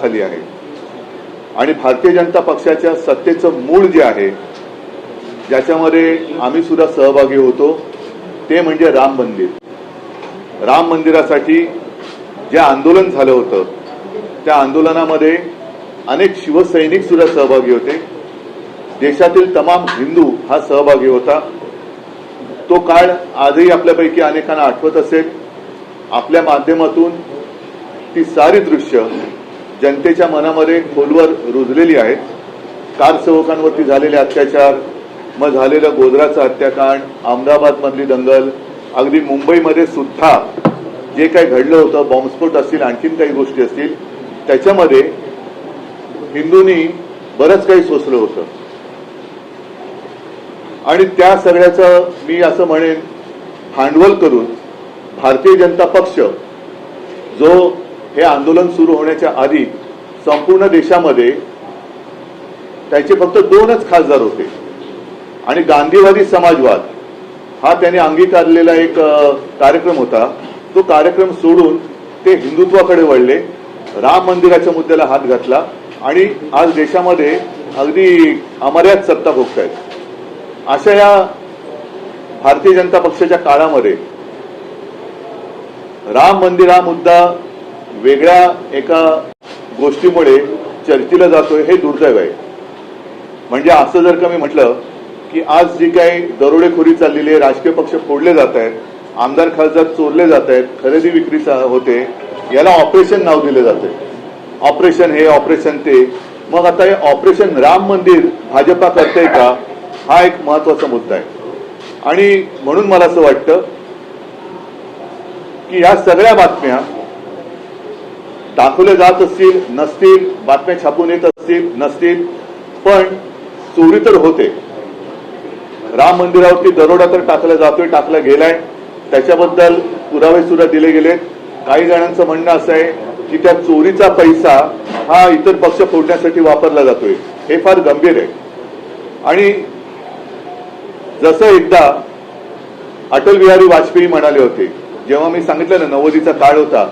झाली आहे आणि भारतीय जनता पक्षाच्या सत्तेचं मूळ जे आहे ज्याच्यामध्ये आम्ही सुद्धा सहभागी होतो ते म्हणजे राम मंदिर। राम मंदिरासाठी जे आंदोलन झालं होतं त्या आंदोलनामध्ये अनेक शिवसैनिक सुद्धा सहभागी होते, देशातील तमाम हिंदू हा सहभागी होता। तो काळ आजही आपल्यापैकी अनेकांना आठवत असेल। आपल्या माध्यमातून ती सारी दृश्य जनतेच्या मनामध्ये खोलवर रुजलेली आहेत। कारसेवकांवरती झालेले अत्याचार, मग झालेलं गोधराचं हत्याकांड, अहमदाबादमधली दंगल, अगदी मुंबईमध्ये सुद्धा जे काही घडलं होतं, बॉम्बस्फोट असतील, आणखीन काही गोष्टी असतील, त्याच्यामध्ये हिंदूंनी बरंच काही सोसलं होतं आणि त्या सगळ्याचं मी असं म्हणेन भांडवल करून भारतीय जनता पक्ष जो हे आंदोलन सुरू होण्याच्या आधी संपूर्ण देशामध्ये त्याचे फक्त 2च खासदार होते आणि गांधीवादी समाजवाद हा त्याने अंगीकारलेला एक कार्यक्रम होता। तो कार्यक्रम सोडून ते हिंदुत्वाकडे वळले, राम मंदिराच्या मुद्द्याला हात घातला आणि आज देशामध्ये अगदी अमर्याद सत्ता भोगतायत। अशा या भारतीय जनता पक्षाच्या काळामध्ये राम मंदिर हा मुद्दा वेगळ्या एका गोष्टीमुळे चर्चेला जातोय, हे दुर्दैव आहे। म्हणजे असं जर का मी म्हटलं की आज जी काही दरोडेखोरी चाललेली आहे, राजकीय पक्ष फोडले जात आहेत, आमदार खासदार चोरले जात आहेत, खरेदी विक्री होते, याला ऑपरेशन नाव दिले जाते, ऑपरेशन हे ऑपरेशन ते। मग आता हे ऑपरेशन राम मंदिर भाजपा करते का, हा एक महत्वाचा मुद्दा आहे। आणि म्हणून मला असं वाटतं की या सगळ्या बातम्या दाखवल्या जात असतील नसतील, बातम्या छापून येत असतील नसतील, पण चोरी तर होते। राम मंदिरावरती दरोडा तर टाकला जातोय, टाकला गेलाय, त्याच्याबद्दल पुरावे सुद्धा दिले गेलेत। काही जणांचं म्हणणं असं आहे की त्या चोरीचा पैसा हा इतर पक्ष फोडण्यासाठी वापरला जातोय, हे फार गंभीर आहे। आणि जसं एकदा अटल बिहारी वाजपेयी म्हणाले होते, जेव्हा मी सांगितलं ना 90चा काळ होता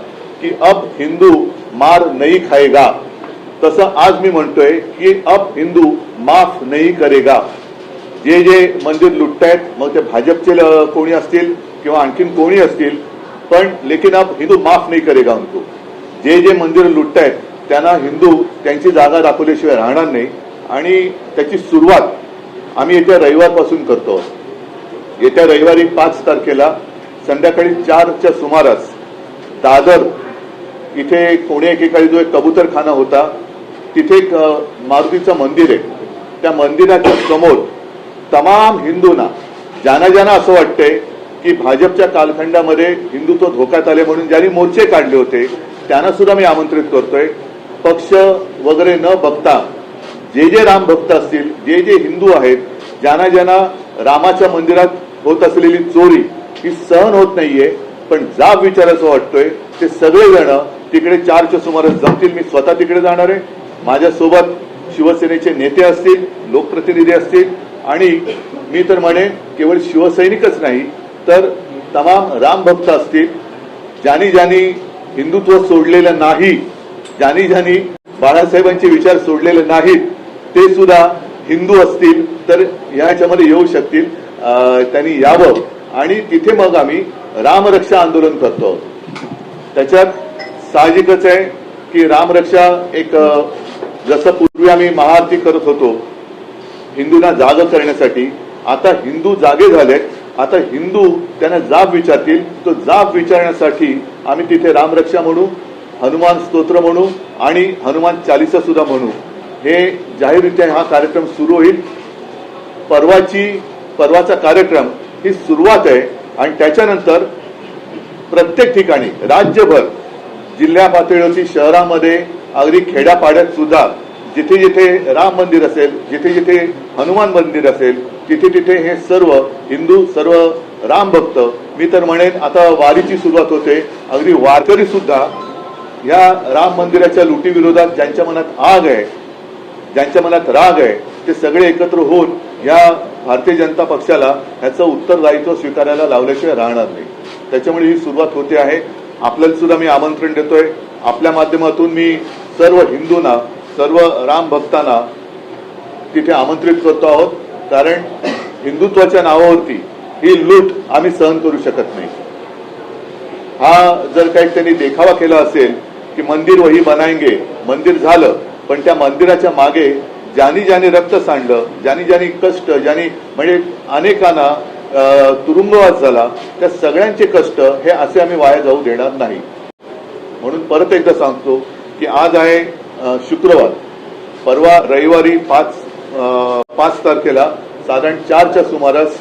की अब हिंदू मार नहीं खाएगा, तसं आज मी म्हणतोय की अब हिंदू माफ नहीं करेगा। जे जे मंदिर लुटतायत, मग ते भाजपचे कोणी असतील किंवा आणखीन कोणी असतील, पण लेकिन अब हिंदू माफ नहीं करेगा उनको। जे जे मंदिर लुटतायत त्यांना हिंदू त्यांची जागा दाखवल्याशिवाय राहणार नाही आणि त्याची सुरुवात आम्ही येत्या रविवारपासून करतो। येत्या रविवारी 5 तारखेला संध्याकाळी 4च्या सुमारास दादर इथे कोणे एकेकाळी जो एक कबूतरखाना होता तिथे एक मारुतीचं मंदिर आहे, त्या मंदिराच्या समोर तमाम हिंदूंना ज्यांना ज्यांना असं वाटतंय की भाजपच्या कालखंडामध्ये हिंदुत्व धोक्यात आले म्हणून ज्यांनी मोर्चे काढले होते त्यांना सुद्धा मी आमंत्रित करतोय। पक्ष वगैरे न बघता जे जे राम भक्त असतील, जे जे हिंदू आहेत, ज्यांना ज्यांना रामाच्या मंदिरात होत असलेली चोरी ही सहन होत नाहीये पण जाब विचारायचं वाटतोय, ते सगळेजण तिकडे 4च्या सुमारास जमतील। मी स्वतः तिकडे जाणार आहे, माझ्यासोबत शिवसेनेचे नेते असतील, लोकप्रतिनिधी असतील आणि मी तर म्हणेन केवळ शिवसैनिकच नाही तर तमाम राम भक्त असतील। ज्यांनी ज्यांनी हिंदुत्व सोडलेलं नाही, ज्यांनी ज्यांनी बाळासाहेबांचे विचार सोडलेले नाहीत, ते सुद्धा हिंदू असतील तर याच्यामध्ये येऊ शकतील, त्यांनी यावं आणि तिथे मग आम्ही रामरक्षा आंदोलन करतो। त्याच्यात साहजिकच आहे की रामरक्षा एक जसं पूर्वी आम्ही महाआरती करत होतो हिंदूंना जाग करण्यासाठी, आता हिंदू जागे झालेत, आता हिंदू त्यांना जाब विचारतील, तो जाब विचारण्यासाठी आम्ही तिथे रामरक्षा म्हणू, हनुमान स्तोत्र म्हणू आणि हनुमान चालीसा सुद्धा म्हणू। हे जाहीररित्या हा कार्यक्रम सुरू होईल। परवाचा कार्यक्रम ही सुरुवात आहे आणि त्याच्यानंतर प्रत्येक ठिकाणी राज्यभर, जिल्हा पातळीवरती, शहरामध्ये, अगदी खेड्यापाड्यात सुद्धा जिथे जिथे राम मंदिर असेल, जिथे जिथे हनुमान मंदिर असेल, तिथे तिथे हे सर्व हिंदू, सर्व राम भक्त, मी तर म्हणेन आता वारीची सुरुवात होते, अगदी वारकरी सुद्धा या राम मंदिराच्या लुटी विरोधात ज्यांच्या मनात आग आहे, ज्यांच्या मनात राग आहे, ते सगळे एकत्र होऊन या भारतीय जनता पक्षाला ह्याचं उत्तरदायित्व स्वीकारायला लावल्याशिवाय राहणार नाही। त्याच्यामुळे ही सुरुवात होते आहे। आपल्याला सुद्धा मी आमंत्रण देतोय, आपल्या माध्यमातून मी सर्व हिंदूंना, सर्व राम भक्तांना तिथे आमंत्रित करतो आहोत, कारण हिंदुत्वाच्या नावावरती ही लूट आम्ही सहन करू शकत नाही. हा जर काही त्यांनी देखावा केला असेल की मंदिर वही बनाएंगे, मंदिर झालं, पण त्या मंदिराच्या मागे ज्यांनी ज्यांनी रक्त सांडलं, ज्यांनी ज्यांनी कष्ट, ज्यांनी म्हणजे अनेकांना तुरुंगवास झाला, त्या सगळ्यांचे कष्ट हे असे आम्ही वाया जाऊ देणार नाही. म्हणून परत एकदा सांगतो की आज आहे शुक्रवार, परवा रविवारी 5 तारखेला साधारण 4च्या सुमारास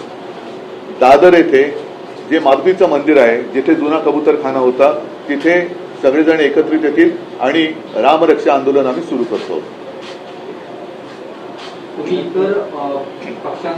दादर येथे जे मारुतीचं मंदिर आहे, जिथे जुना कबूतरखाना होता, तिथे सगळेजण एकत्रित येतील आणि रामरक्षा आंदोलन आम्ही सुरू करतो. तुम्ही इतर पक्षांना